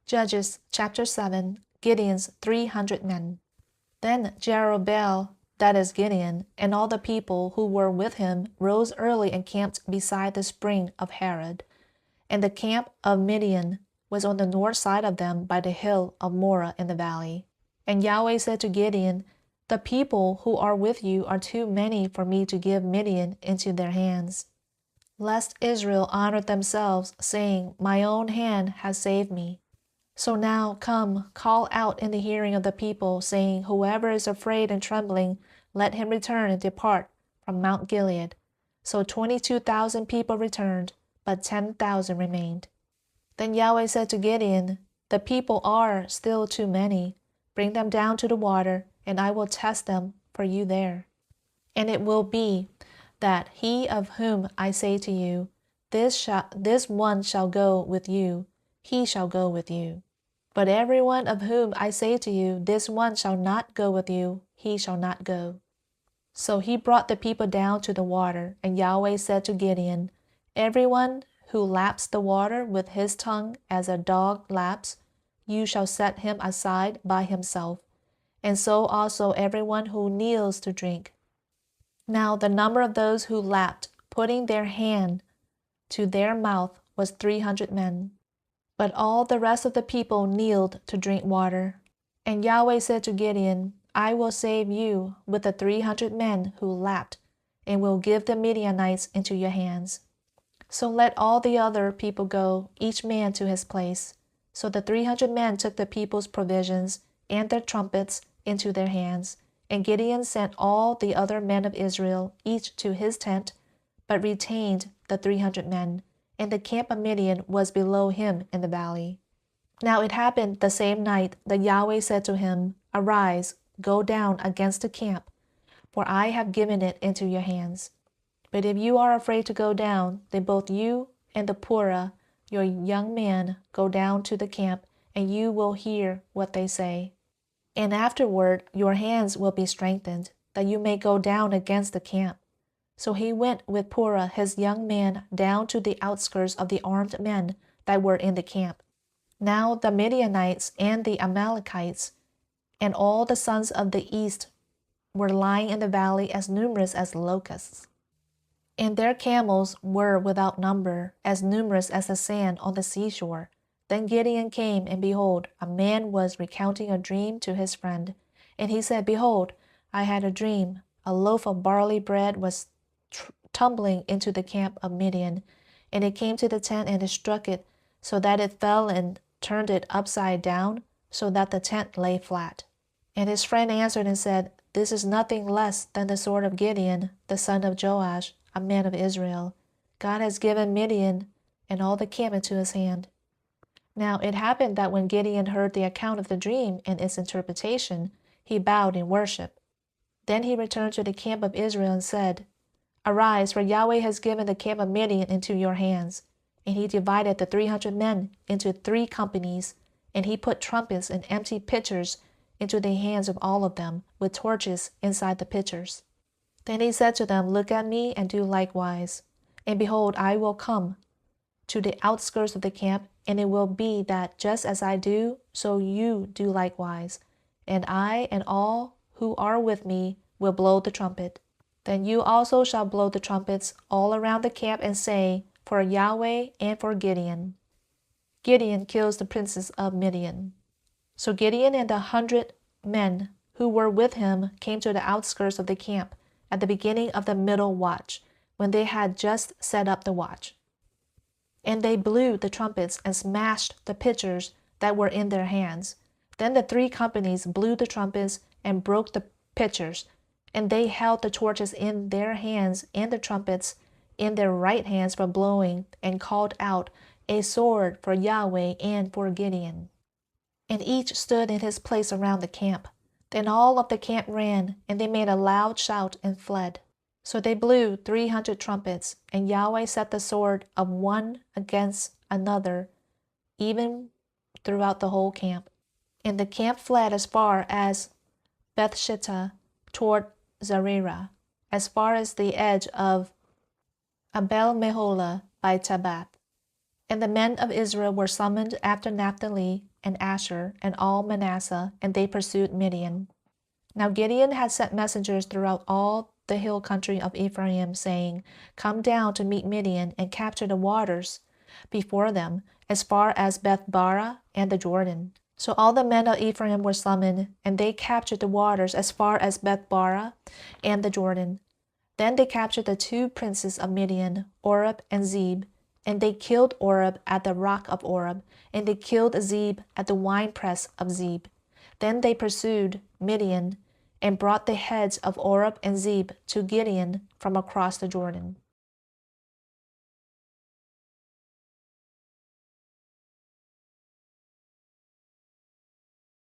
Judges chapter 7, Gideon's 300 men. Then Jerubbaal, that is Gideon, and all the people who were with him rose early and camped beside the spring of Harod. And the camp of Midian was on the north side of them by the hill of Moreh in the valley. And Yahweh said to Gideon, The people who are with you are too many for me to give Midian into their hands, lest Israel honor themselves, saying, My own hand has saved me. So now come, call out in the hearing of the people, saying, Whoever is afraid and trembling, let him return and depart from Mount Gilead. So 22,000 people returned, but 10,000 remained. Then Yahweh said to Gideon, The people are still too many. Bring them down to the water, and I will test them for you there. And it will be that he of whom I say to you, This one shall go with you, he shall go with you. But every one of whom I say to you, This one shall not go with you, he shall not go. So he brought the people down to the water, and Yahweh said to Gideon, Everyone who laps the water with his tongue as a dog laps, you shall set him aside by himself, and so also everyone who kneels to drink. Now the number of those who lapped, putting their hand to their mouth, was 300 men. But all the rest of the people kneeled to drink water. And Yahweh said to Gideon, I will save you with the 300 men who lapped, and will give the Midianites into your hands. So let all the other people go, each man to his place. So the 300 men took the people's provisions and their trumpets into their hands. And Gideon sent all the other men of Israel, each to his tent, but retained the 300 men. And the camp of Midian was below him in the valley. Now it happened the same night that Yahweh said to him, Arise, go down against the camp, for I have given it into your hands. But if you are afraid to go down, then both you and the Purah, your young man, go down to the camp, and you will hear what they say. And afterward your hands will be strengthened, that you may go down against the camp. So he went with Purah his young man down to the outskirts of the armed men that were in the camp. Now the Midianites and the Amalekites and all the sons of the east were lying in the valley as numerous as locusts. And their camels were without number, as numerous as the sand on the seashore. Then Gideon came, and behold, a man was recounting a dream to his friend. And he said, Behold, I had a dream. A loaf of barley bread was tumbling into the camp of Midian, and it came to the tent, and it struck it, so that it fell and turned it upside down, so that the tent lay flat. And his friend answered and said, This is nothing less than the sword of Gideon, the son of Joash, a man of Israel. God has given Midian and all the camp into his hand. Now it happened that when Gideon heard the account of the dream and its interpretation, he bowed in worship. Then he returned to the camp of Israel and said, Arise, for Yahweh has given the camp of Midian into your hands. And he divided the 300 men into 3 companies, and he put trumpets and empty pitchers into the hands of all of them, with torches inside the pitchers. Then he said to them, Look at me and do likewise. And behold, I will come to the outskirts of the camp, and it will be that just as I do, so you do likewise. And I and all who are with me will blow the trumpet. Then you also shall blow the trumpets all around the camp and say, For Yahweh and for Gideon. Gideon kills the princes of Midian. So Gideon and the 100 men who were with him came to the outskirts of the camp at the beginning of the middle watch, when they had just set up the watch. And they blew the trumpets and smashed the pitchers that were in their hands. Then the 3 companies blew the trumpets and broke the pitchers, and they held the torches in their hands and the trumpets in their right hands for blowing, and called out, A sword for Yahweh and for Gideon. And each stood in his place around the camp. Then all of the camp ran, and they made a loud shout and fled. So they blew 300 trumpets, and Yahweh set the sword of one against another, even throughout the whole camp. And the camp fled as far as Bethshittah toward Zererah, as far as the edge of Abel Meholah by Tabbath. And the men of Israel were summoned after Naphtali and Asher and all Manasseh, and they pursued Midian. Now Gideon had sent messengers throughout all the hill country of Ephraim, saying, Come down to meet Midian and capture the waters before them, as far as Beth-bara and the Jordan. So all the men of Ephraim were summoned, and they captured the waters as far as Beth-bara and the Jordan. Then they captured the 2 princes of Midian, Oreb and Zeb, and they killed Oreb at the rock of Oreb, and they killed Zeb at the winepress of Zeb. Then they pursued Midian, and brought the heads of Oreb and Zeb to Gideon from across the Jordan.